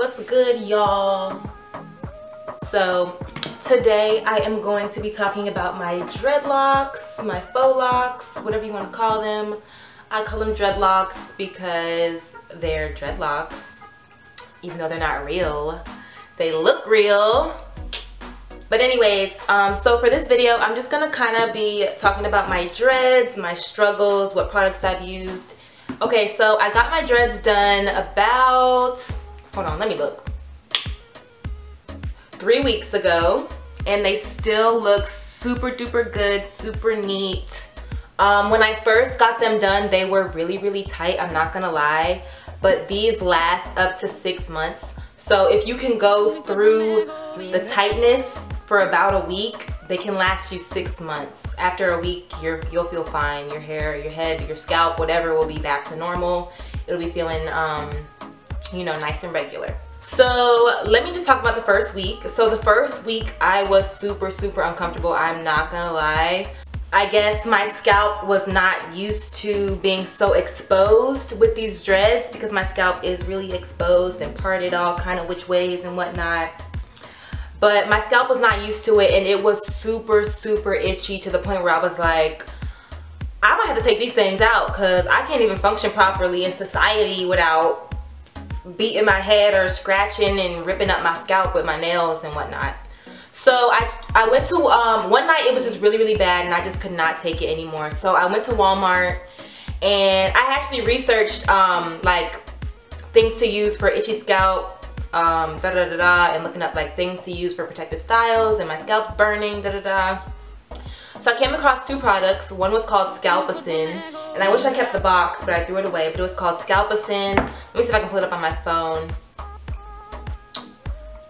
What's good, y'all? So today I am going to be talking about my dreadlocks, my faux locks, whatever you want to call them. I call them dreadlocks because they're dreadlocks, even though they're not real. They look real. But anyways, so for this video, I'm just gonna kind of be talking about my dreads, my struggles, what products I've used. Okay, so I got my dreads done about, hold on, let me look, 3 weeks ago, and they still look super duper good, super neat. When I first got them done, they were really tight, I'm not gonna lie, but these last up to 6 months. So if you can go through the tightness for about a week, they can last you 6 months. After a week, you'll feel fine. Your hair, your head, your scalp, whatever will be back to normal. It'll be feeling, you know, nice and regular. So let me just talk about the first week. So the first week I was super uncomfortable, I'm not gonna lie. I guess my scalp was not used to being so exposed with these dreads because my scalp is really exposed and parted all kind of which ways and whatnot. But my scalp was not used to it, and it was super itchy to the point where I was like, I might have to take these things out because I can't even function properly in society without beating my head or scratching and ripping up my scalp with my nails and whatnot. So I went to, one night it was just really bad and I just could not take it anymore. So I went to Walmart and I actually researched like things to use for itchy scalp, and looking up like things to use for protective styles, and my scalp's burning, So I came across 2 products. One was called Scalpicin, and I wish I kept the box, but I threw it away. But it was called Scalpicin. Let me see if I can pull it up on my phone.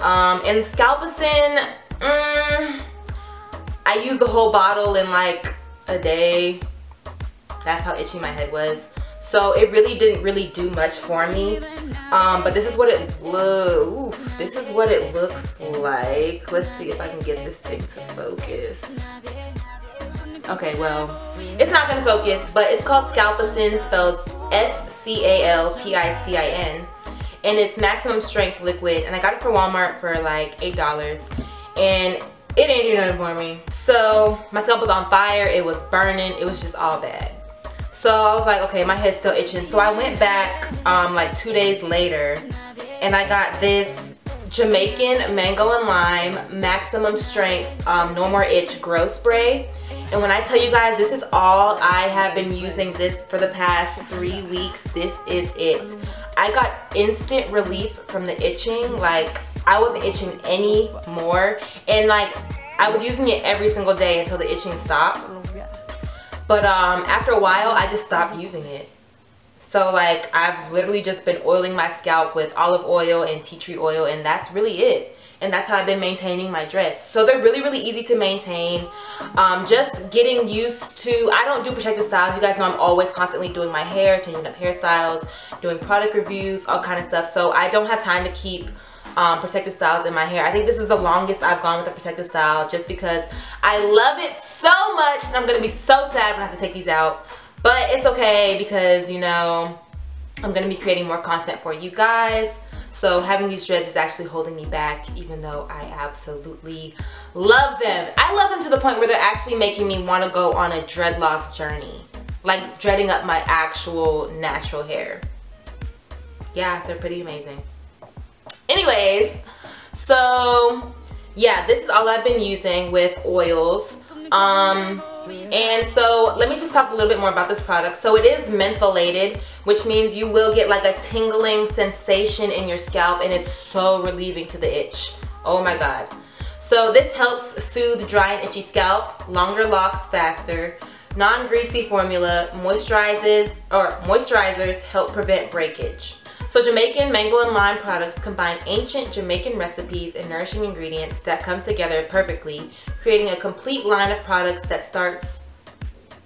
And Scalpicin, I used the whole bottle in like a day. That's how itchy my head was. So it really didn't do much for me. But this is what it this is what it looks like. Let's see if I can get this thing to focus. Okay, well, it's not gonna focus, but it's called Scalpicin, spelled S-C-A-L-P-I-C-I-N. And it's maximum strength liquid, and I got it for Walmart for like $8, and it ain't do nothing for me. So my scalp was on fire, it was burning, it was just all bad. So I was like, okay, my head's still itching. So I went back like 2 days later, and I got this Jamaican Mango and Lime Maximum Strength No More Itch Grow Spray. And when I tell you guys, this is all I have been using this for the past 3 weeks. This is it. I got instant relief from the itching. Like, I wasn't itching anymore. And like, I was using it every single day until the itching stopped. But after a while, I just stopped using it. So like, I've literally just been oiling my scalp with olive oil and tea tree oil, and that's really it. And that's how I've been maintaining my dreads. So they're really easy to maintain. Just getting used to, I don't do protective styles. You guys know I'm always constantly doing my hair, changing up hairstyles, doing product reviews, all kind of stuff. So I don't have time to keep protective styles in my hair. I think this is the longest I've gone with a protective style just because I love it so much, and I'm gonna be so sad when I have to take these out. But it's okay because, you know, I'm gonna be creating more content for you guys. So having these dreads is actually holding me back, even though I absolutely love them. I love them to the point where they're actually making me want to go on a dreadlock journey. Like dreading up my actual natural hair. Yeah, they're pretty amazing. Anyways, so yeah, this is all I've been using with oils. And so let me just talk a little bit more about this product. So it is mentholated, which means you will get like a tingling sensation in your scalp, and it's so relieving to the itch. Oh my god. So this helps soothe dry and itchy scalp, longer locks faster, non-greasy formula, moisturizers help prevent breakage. So Jamaican Mango and Lime products combine ancient Jamaican recipes and nourishing ingredients that come together perfectly, creating a complete line of products that start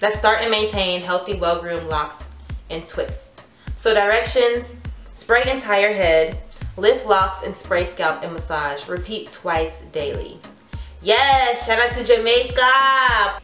and maintain healthy, well-groomed locks and twists. So directions: spray entire head, lift locks and spray scalp and massage. Repeat twice daily. Yes, shout out to Jamaica.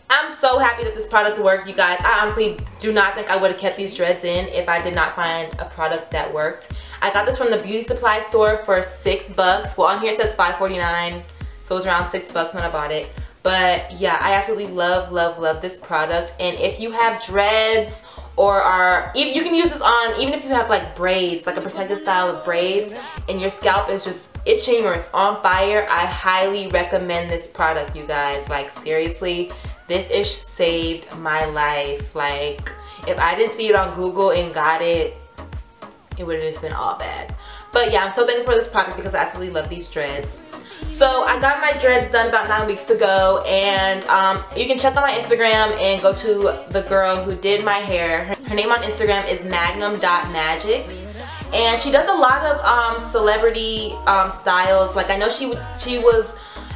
I'm so happy that this product worked, you guys. I honestly do not think I would have kept these dreads in if I did not find a product that worked. I got this from the beauty supply store for $6. Well, on here it says $5.49, so it was around $6 when I bought it. But yeah, I absolutely love, love, love this product. And if you have dreads or are, you can use this on, even if you have like braids, like a protective style of braids, and your scalp is just itching or it's on fire, I highly recommend this product, you guys. Like seriously, this ish saved my life. Like if I didn't see it on Google and got it, it would have just been all bad. But yeah, I'm so thankful for this product because I absolutely love these dreads. So I got my dreads done about 9 weeks ago, and you can check out my Instagram and go to the girl who did my hair. Her name on Instagram is magnum.magic, and she does a lot of celebrity styles. Like I know she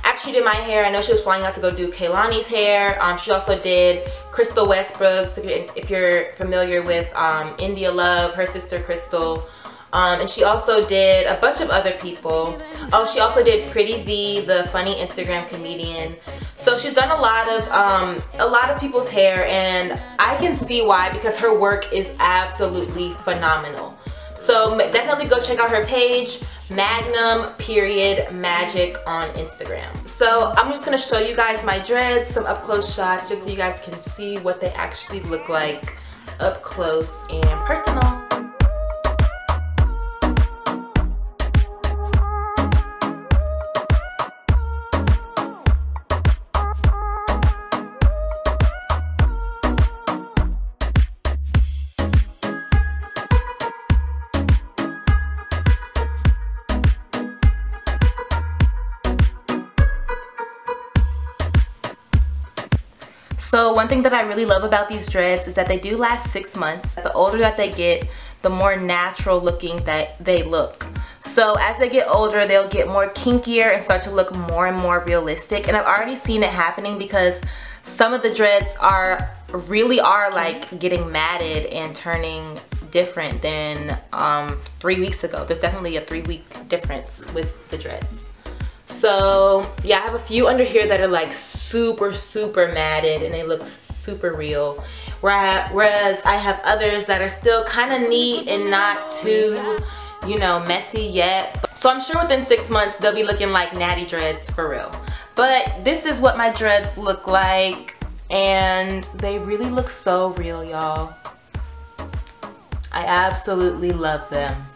actually did my hair. I know she was flying out to go do Kaylani's hair. She also did Crystal Westbrook's, if you're familiar with India Love, her sister Crystal. And she also did a bunch of other people. Oh, she also did Pretty V, the funny Instagram comedian. So she's done a lot of people's hair, and I can see why, because her work is absolutely phenomenal. So definitely go check out her page, magnum.magic on Instagram. So I'm just gonna show you guys my dreads, some up close shots, just so you guys can see what they actually look like up close and personal. So one thing that I really love about these dreads is that they do last 6 months. The older that they get, the more natural looking that they look. So as they get older, they'll get more kinkier and start to look more and more realistic. And I've already seen it happening because some of the dreads really are like getting matted and turning different than 3 weeks ago. There's definitely a 3-week difference with the dreads. So yeah, I have a few under here that are like super matted and they look super real, whereas I have others that are still kind of neat and not too, you know, messy yet. So I'm sure within 6 months they'll be looking like natty dreads for real. But this is what my dreads look like, and they really look so real, y'all. I absolutely love them.